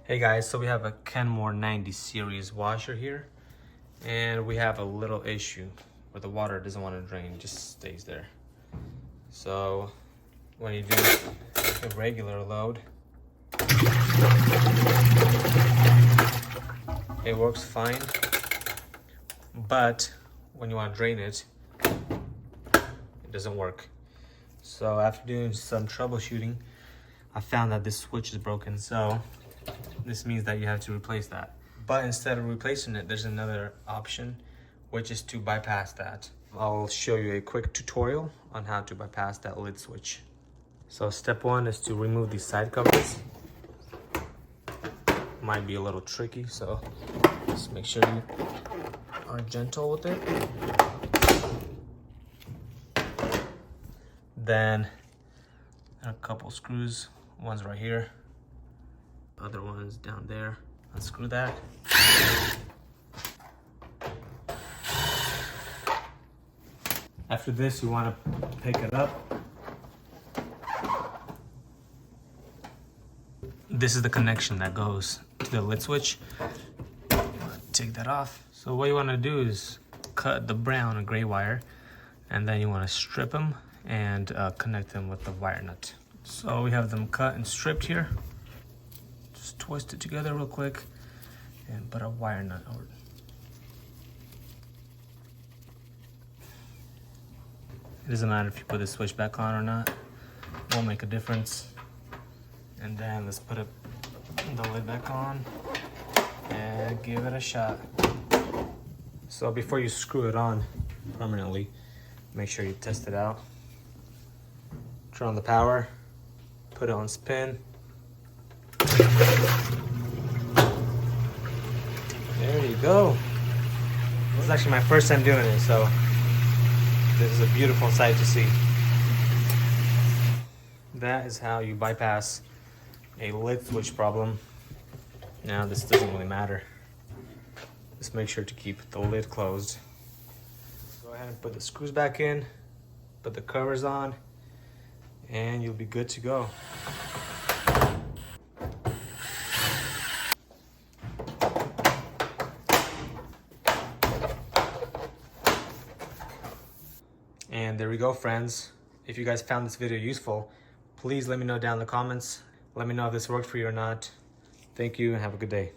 Hey guys, so we have a Kenmore 90 series washer here, and we have a little issue where the water doesn't want to drain, just stays there. So when you do a regular load, it works fine, but when you want to drain it, it doesn't work. So after doing some troubleshooting, I found that this switch is broken, so this means that you have to replace that. But instead of replacing it, there's another option, which is to bypass that. I'll show you a quick tutorial on how to bypass that lid switch. So step one is to remove these side covers. Might be a little tricky, so just make sure you are gentle with it. Then a couple screws, one's right here, other one's down there. Unscrew that. After this, you want to pick it up. This is the connection that goes to the lid switch. Take that off. So what you want to do is cut the brown and gray wire, and then you want to strip them and connect them with the wire nut. So we have them cut and stripped here. Just twist it together real quick and put a wire nut over it. It doesn't matter if you put the switch back on or not, it won't make a difference. And then let's put the lid back on and give it a shot. So before you screw it on permanently, make sure you test it out. Turn on the power, put it on spin. There you go. This is actually my first time doing it, so this is a beautiful sight to see. That is how you bypass a lid switch problem. Now this doesn't really matter. Just make sure to keep the lid closed. Go ahead and put the screws back in, put the covers on, and you'll be good to go. And there we go, friends. If you guys found this video useful, please let me know down in the comments. Let me know if this worked for you or not. Thank you and have a good day.